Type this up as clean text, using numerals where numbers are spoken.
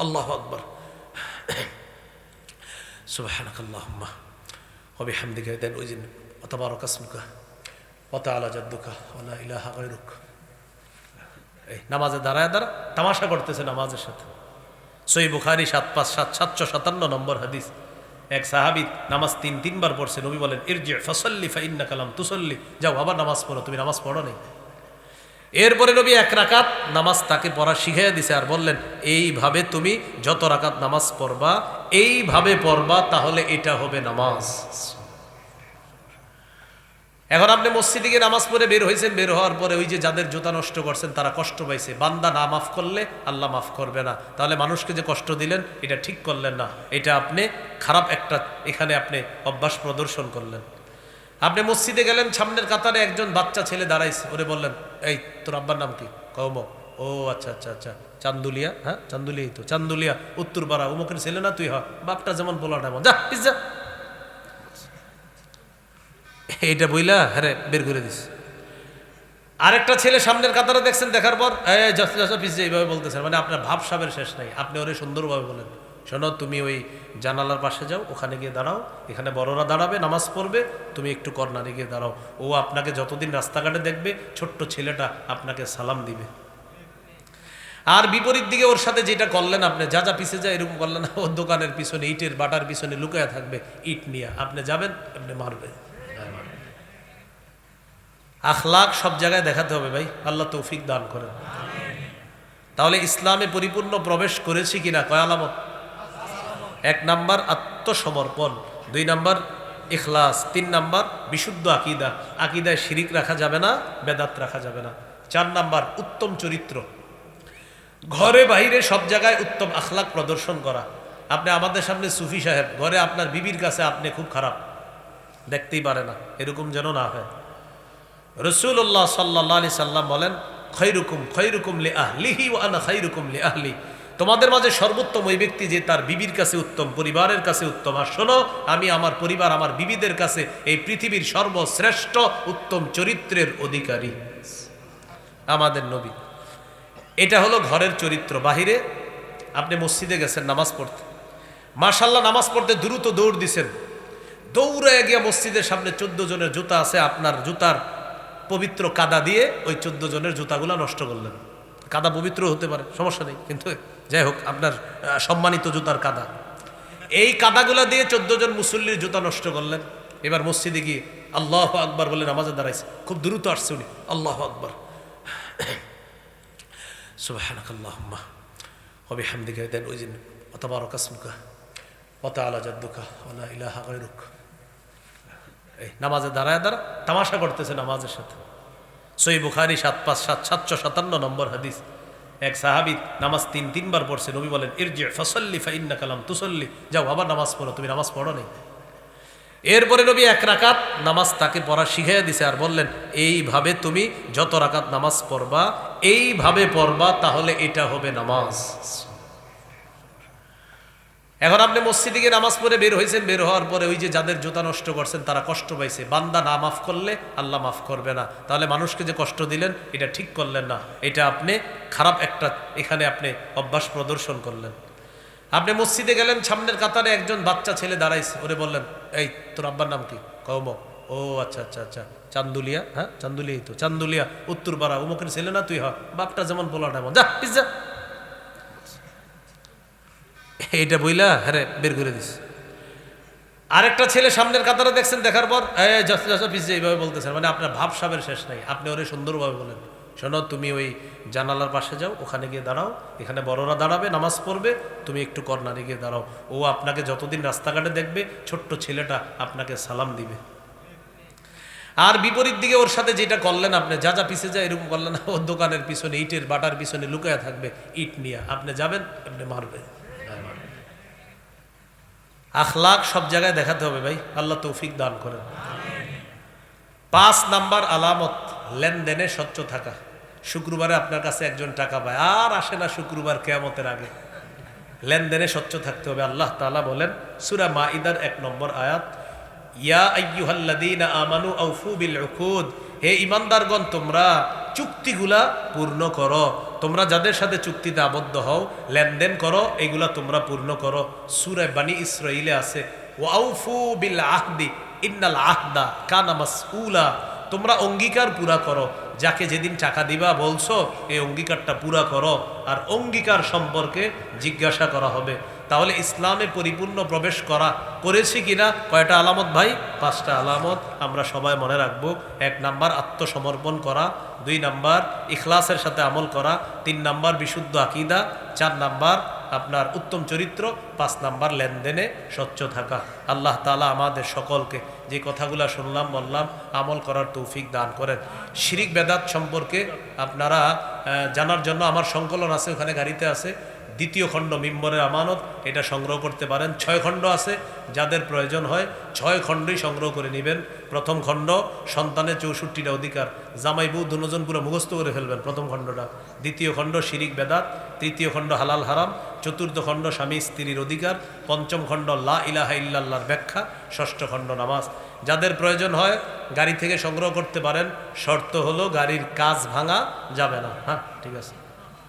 আল্লাহু আকবার। সুবহানাকাল্লাহুম্মা ওয়া বিহামদিকা দেন ওই দিন ওয়া তাবারাকা ইসমুকা ওয়া তাআলা জাদ্দুকা ওয়া লা ইলাহা গায়রুক। এই নামাজে দাঁড়ায় তামাশা করতেছে নামাজের সাথে। সহিহ বুখারী ৭৫৭৭ নম্বর হাদিস। এক সাহাবী নামাজ তিনবার পড়ছে, নবী বলেন ইরজি ফাসাল্লি ফাইন্নাকা লাম তুসাল্লি, যাও আবার নামাজ পড়ো, তুমি নামাজ পড়ো নাই। এরপরে নবী এক রাকাত নামাজ তাকে পড়া শিখাইয়া দিছে আর বললেন এইভাবে তুমি যত রাকাত নামাজ পড়বা এইভাবে পড়বা, তাহলে এটা হবে নামাজ। এখন আপনি মসজিদে গিয়ে নামাজ পড়ে বের হয়েছেন, বের হওয়ার পরে ওই যে যাদের জুতা নষ্ট করছেন তারা কষ্ট পাইছে। বান্দা না মাফ করলে আল্লাহ মাফ করবে না, তাহলে মানুষকে যে কষ্ট দিলেন এটা ঠিক করলেন না, এটা আপনি খারাপ একটা এখানে আপনি অভ্যাস প্রদর্শন করলেন। আপনি মসজিদে গেলেন, সামনের কাতারে একজন বাচ্চা ছেলে দাঁড়াইছে, ওরে বললেন এই তোর আব্বার নাম কি? কৌম। ও আচ্ছা আচ্ছা আচ্ছা, চান্দুলিয়া। হ্যাঁ চান্দুলিয়াই তো, চান্দুলিয়া উত্তরপাড়া, অমুকের ছেলে না তুই? হ্যাঁ, বাপটা যেমন বলাটা এমন, যা যা। এইটা বইলা হ্যাঁ বের করে দিস। আরেকটা ছেলে সামনের কাতারে দেখছেন, দেখার পর এইভাবে বলতেছেন, মানে আপনার ভাবসাবের শেষ নাই। আপনি ওরে সুন্দরভাবে বলেন শোনো তুমি ওই জানালার পাশে যাও, ওখানে গিয়ে দাঁড়াও, এখানে বড়রা দাঁড়াবে নামাজ পড়বে, তুমি একটু কর্নারে গিয়ে দাঁড়াও। ও আপনাকে যতদিন রাস্তাঘাটে দেখবে ছোট্ট ছেলেটা আপনাকে সালাম দিবে। আর বিপরীত দিকে ওর সাথে যেটা করলেন আপনি, যা যা পিছে যায় এরকম করলেন, ওর দোকানের পিছনে ইটের বাটার পিছনে লুকায়া থাকবে, ইট নিয়ে আপনি যাবেন, আপনি মারবে। আখলাক সব জায়গায় দেখাতে হবে ভাই, আল্লাহ তৌফিক দান করেন। তাহলে ইসলামে পরিপূর্ণ প্রবেশ করেছি কিনা? কয় আলামত? 1 নাম্বার আত্মসমর্পণ, 2 নাম্বার ইখলাস, 3 নাম্বার বিশুদ্ধ আকীদা, আকীদায় শিরিক রাখা যাবে না, বেদাত রাখা যাবে না। 4 নাম্বার উত্তম চরিত্র, ঘরে বাইরে সব জায়গায় উত্তম আখলাক প্রদর্শন করা। আপনি আমাদের সামনে সুফি সাহেব, ঘরে আপনার বিবির কাছে আপনি খুব খারাপ, দেখতেই পারে না, এরকম যেন না হয়। রাসূলুল্লাহ সাল্লাল্লাহু আলাইহি সাল্লাম বলেন খৈরুকুম লি আহলিহি ওয়া আনা খৈরুকুম লি আহলি, তোমাদের মাঝে সর্বোত্তম ওই ব্যক্তি যে তার বিবির কাছে উত্তম, পরিবারের কাছে উত্তম। আর শোনো, আমি আমার পরিবার আমার বিবিদের কাছে এই পৃথিবীর সর্বশ্রেষ্ঠ উত্তম চরিত্রের অধিকারী আমাদের নবী। এটা হলো ঘরের চরিত্র। বাহিরে আপনি মসজিদে গেছেন নামাজ পড়তে, মাশাআল্লাহ নামাজ পড়তে দ্রুত দৌড় দিছেন, দৌড়ে গিয়ে মসজিদের সামনে 14 জনের জুতা আছে, আপনার জুতার পবিত্র কাদা দিয়ে ওই 14 জনের জুতাগুলা নষ্ট করলেন। কাদা পবিত্র হতে পারে, সমস্যা নেই, কিন্তু যাই হোক আপনার সম্মানিত জুতার কাদা, এই কাদাগুলা দিয়ে 14 জন মুসল্লির জুতা নষ্ট করলেন। এবার মসজিদে গিয়ে আল্লাহু আকবার বলে নামাজে দাঁড়াইছে, খুব দ্রুত আসছে উনি, আল্লাহু আকবার। সুবহানাকাল্লাহুম্মা ওয়া বিহামদিকা দেন ওই দিন ওয়া তাবারাকা ইসমুকা ওয়া তাআলা জাদ্দুকা ওয়া লা ইলাহা গায়রুক। এই নামাজে দাঁড়ায় তামাশা করতেছে নামাজের সাথে। সহিহ বুখারী ৭৫৭৭ নম্বর হাদিস। এক সাহাবী নামাজ তিনবার পড়ছে, নবী বলেন ইরজি ফাসাল্লি ফাইন্নাকা লাম তুসাল্লি, যাও আবার নামাজ পড়ো, তুমি নামাজ পড়ো নাই। এরপরে নবী এক রাকাত নামাজ তাকে পড়া শিখাইয়া দিছে আর বললেন এইভাবে তুমি যত রাকাত নামাজ পড়বা এইভাবে পড়বা, তাহলে এটা হবে নামাজ। এখন আপনি মসজিদে গিয়ে নামাজ পড়ে বের হয়েছেন, বের হওয়ার পরে ওই যে যাদের জুতা নষ্ট করছেন তারা কষ্ট পাইছে। বান্দা না মাফ করলে আল্লাহ মাফ করবে না, তাহলে মানুষকে যে কষ্ট দিলেন এটা ঠিক করলেন না, এটা আপনি খারাপ একটা এখানে আপনি অভ্যাস প্রদর্শন করলেন। আপনি মসজিদে গেলেন, সামনের কাতারে একজন বাচ্চা ছেলে দাঁড়াইছে, ওরে বললেন এই তোর আব্বার নাম কি? কৌম। ও আচ্ছা আচ্ছা আচ্ছা, চান্দুলিয়া। হ্যাঁ চান্দুলিয়াই তো, চান্দুলিয়া উত্তরপাড়া, অমুকের ছেলে না তুই? হ্যাঁ, বাপটা যেমন বলাটা এমন, যা যা। এইটা বইলা হ্যাঁ বের করে দিস। আরেকটা ছেলে সামনের কাতারে দেখছেন, দেখার পর এইভাবে বলতেছেন, মানে আপনার ভাবসাবের শেষ নাই। আপনি ওরে সুন্দরভাবে বলেন শোনো তুমি ওই জানালার পাশে যাও, ওখানে গিয়ে দাঁড়াও, এখানে বড়রা দাঁড়াবে নামাজ পড়বে, তুমি একটু কর্নারে গিয়ে দাঁড়াও। ও আপনাকে যতদিন রাস্তাঘাটে দেখবে ছোট্ট ছেলেটা আপনাকে সালাম দিবে। আর বিপরীত দিকে ওর সাথে যেটা করলেন আপনি, যা যা পিছে যায় এরকম করলেন, ওর দোকানের পিছনে ইটের বাটার পিছনে লুকায়া থাকবে, ইট নিয়ে আপনি যাবেন, আপনি মারবে। আখলাক সব জায়গায় দেখাতে হবে ভাই, আল্লাহ তৌফিক দান করেন। 5 নাম্বার আলামত লেনদেনে স্বচ্ছ থাকা। শুক্রবারে আপনার কাছে একজন টাকা পায়, আর আসে না শুক্রবার কিয়ামতের আগে। লেনদেনে স্বচ্ছ থাকতে হবে। আল্লাহ তাআলা বলেন সূরা মাইদার 1 নম্বর আয়াত, ইয়া আইয়ুহাল্লাযীনা আমানু আউফু বিল উকুদ, হে ঈমানদারগণ তোমরা চুক্তিগুলা পূর্ণ করো। তোমরা যাদের সাথে চুক্তিতে আবদ্ধ হও, লেনদেন করো, এগুলা তোমরা পূর্ণ করো। সূরা বানী ইসরাঈলে আছে ওয়াউফু বিল আহদি ইন্নাল আহদা কানা মাসউলা। তোমরা অঙ্গীকার পুরা করো, যাকে যেদিন টাকা দিবা বলছো এই অঙ্গীকারটা পুরা করো, আর অঙ্গীকার সম্পর্কে জিজ্ঞাসা করা হবে। তাহলে ইসলামে পরিপূর্ণ প্রবেশ করেছি কিনা? কয়টা আলামত ভাই? 5টা আলামত আমরা সবাই মনে রাখবো। 1 নাম্বার আত্মসমর্পণ করা, 2 নাম্বার ইখলাসের সাথে আমল করা, 3 নাম্বার বিশুদ্ধ আকীদা, 4 নাম্বার আপনার উত্তম চরিত্র, 5 নাম্বার লেনদেনে স্বচ্ছ থাকা। আল্লাহ তাআলা আমাদের সকলকে যে কথাগুলো শুনলাম বললাম আমল করার তৌফিক দান করেন। শিরিক বেদাত সম্পর্কে আপনারা জানার জন্য আমার সংকলন আছে, ওখানে গাড়িতে আছে। 2য় খণ্ড মিম্বরের আমানত, এটা সংগ্রহ করতে পারেন। 6 খণ্ড আছে, যাদের প্রয়োজন হয় 6 খণ্ডই সংগ্রহ করে নেবেন। প্রথম খণ্ড সন্তানের 64টা অধিকার, জামাই বউ দুজন পুরো মুখস্থ করে ফেলবেন প্রথম খণ্ডটা। 2য় খণ্ড শিরিক বেদাত, 3য় খণ্ড হালাল হারাম, 4র্থ খণ্ড স্বামী স্ত্রীর অধিকার, 5ম খণ্ড লা ইলাহা ইল্লাল্লাহর ব্যাখ্যা, 6ষ্ঠ খণ্ড নামাজ। যাদের প্রয়োজন হয় গাড়ি থেকে সংগ্রহ করতে পারেন। শর্ত হলো গাড়ির কাচ ভাঙা যাবে না। হ্যাঁ, ঠিক আছে।